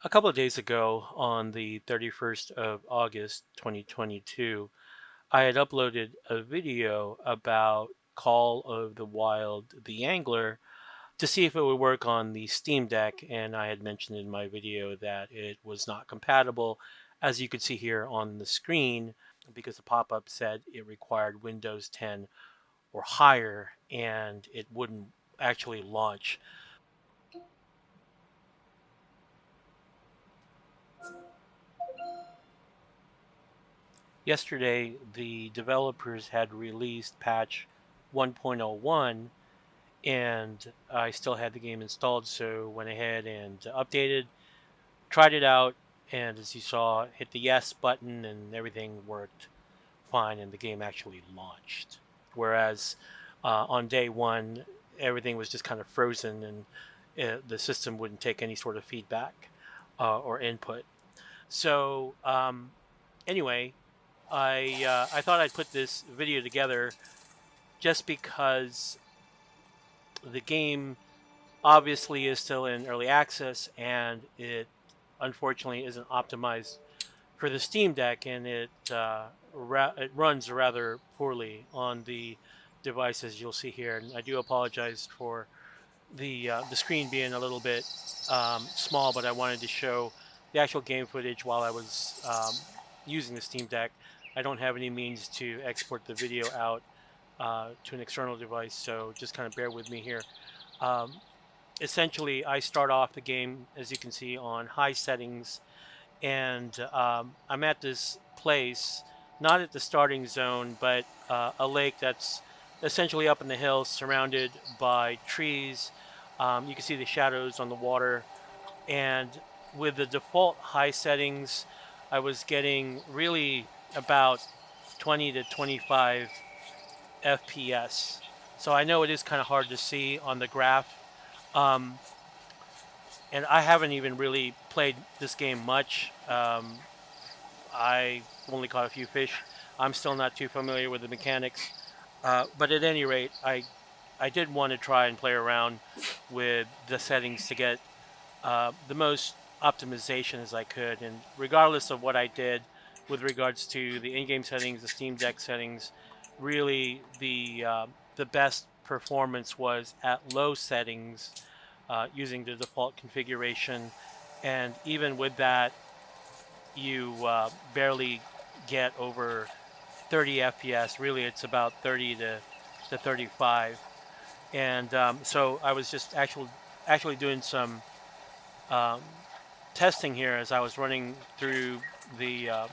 A couple of days ago, on the 31st of August 2022, I had uploaded a video about Call of the Wild the Angler to see if it would work on the Steam Deck, and I had mentioned in my video that it was not compatible, as you can see here on the screen, because the pop-up said it required Windows 10 or higher, and it wouldn't actually launch. Yesterday, the developers had released patch 1.01, and I still had the game installed, so went ahead and updated, tried it out, and as you saw, hit the yes button, and everything worked fine, and the game actually launched. Whereas on day one, everything was just kind of frozen, and the system wouldn't take any sort of feedback or input. So anyway, I thought I'd put this video together just because the game obviously is still in early access, and it unfortunately isn't optimized for the Steam Deck, and it runs rather poorly on the devices you'll see here. And I do apologize for the screen being a little bit small, but I wanted to show the actual game footage while I was using the Steam Deck. I don't have any means to export the video out to an external device, so just kind of bear with me here. Um, Essentially, I start off the game, as you can see, on high settings, and I'm at this place, not at the starting zone, but a lake that's essentially up in the hills, surrounded by trees. You can see the shadows on the water, and with the default high settings, I was getting really about 20 to 25 FPS. So I know it is kind of hard to see on the graph. Um, and I haven't even really played this game much. I only caught a few fish. I'm still not too familiar with the mechanics. But at any rate, I did want to try and play around with the settings to get the most optimization as I could. And regardless of what I did with regards to the in-game settings, the Steam Deck settings, really the best performance was at low settings using the default configuration. And even with that, you barely get over 30 FPS. Really, it's about 30 to 35. And so I was just actually doing some um, testing here as I was running through the uh,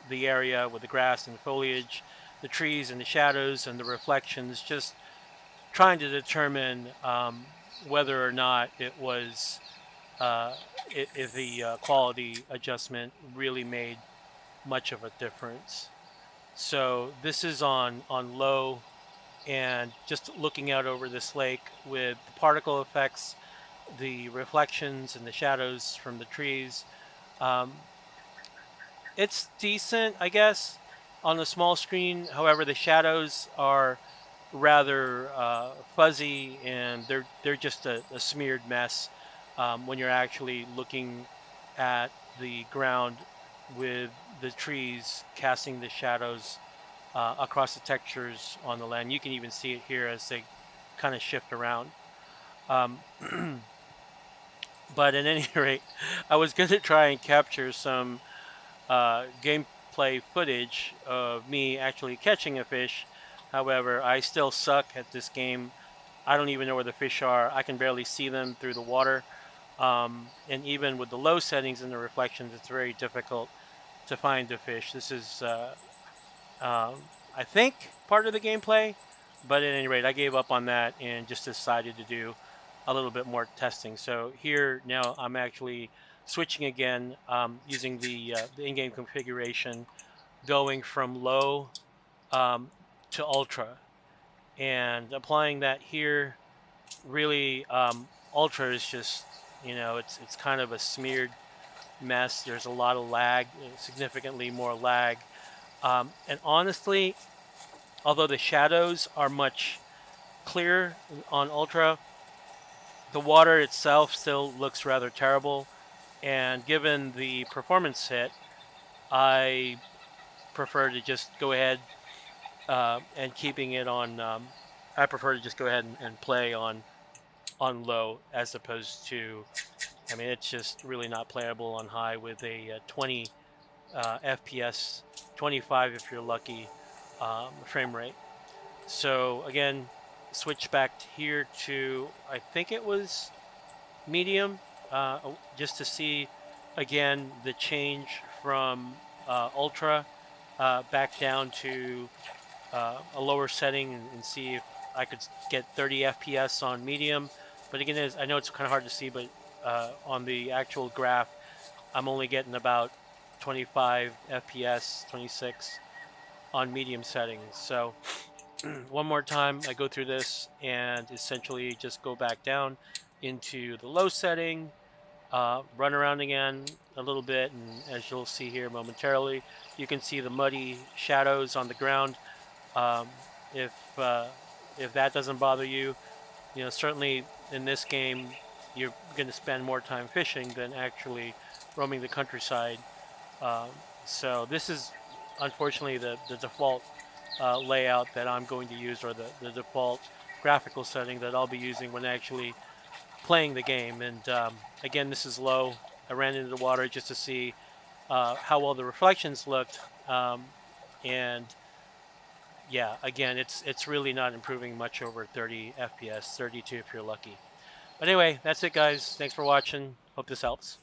the area with the grass and the foliage, the trees and the shadows and the reflections, just trying to determine whether or not it was if the quality adjustment really made much of a difference. So this is on low, and just looking out over this lake with the particle effects, the reflections and the shadows from the trees. Um, it's decent, I guess, on the small screen. However, the shadows are rather fuzzy, and they're just a smeared mess when you're actually looking at the ground with the trees casting the shadows across the textures on the land. You can even see it here as they kind of shift around. Um, but at any rate, I was going to try and capture some gameplay footage of me actually catching a fish. However, I still suck at this game. I don't even know where the fish are. I can barely see them through the water. And even with the low settings and the reflections, it's very difficult to find the fish. This is, um, I think, part of the gameplay. But at any rate, I gave up on that and just decided to do a little bit more testing. So here now I'm actually switching again using the in-game configuration, going from low um, to ultra, and applying that here. Really, ultra is just, it's kind of a smeared mess. There's a lot of lag, significantly more lag, and honestly, although the shadows are much clearer on ultra, the water itself still looks rather terrible. And given the performance hit, I prefer to just go ahead and keeping it on. I prefer to just go ahead and play on low as opposed to. I mean, it's just really not playable on high with a 20 FPS, 25 if you're lucky, frame rate. So again, switch back here to I think it was medium, just to see again the change from ultra back down to a lower setting and see if I could get 30 FPS on medium. But again, I know it's kind of hard to see, but on the actual graph, I'm only getting about 25 FPS, 26 on medium settings. So one more time, I go through this and essentially just go back down into the low setting, run around again a little bit, and as you'll see here momentarily, you can see the muddy shadows on the ground. Um, if uh, if that doesn't bother you, certainly in this game you're going to spend more time fishing than actually roaming the countryside. So this is unfortunately the default layout that I'm going to use, or the default graphical setting that I'll be using when actually playing the game. And again, this is low. I ran into the water just to see how well the reflections looked, and yeah, again, it's really not improving much over 30 FPS, 32 if you're lucky. But anyway, that's it, guys. Thanks for watching. Hope this helps.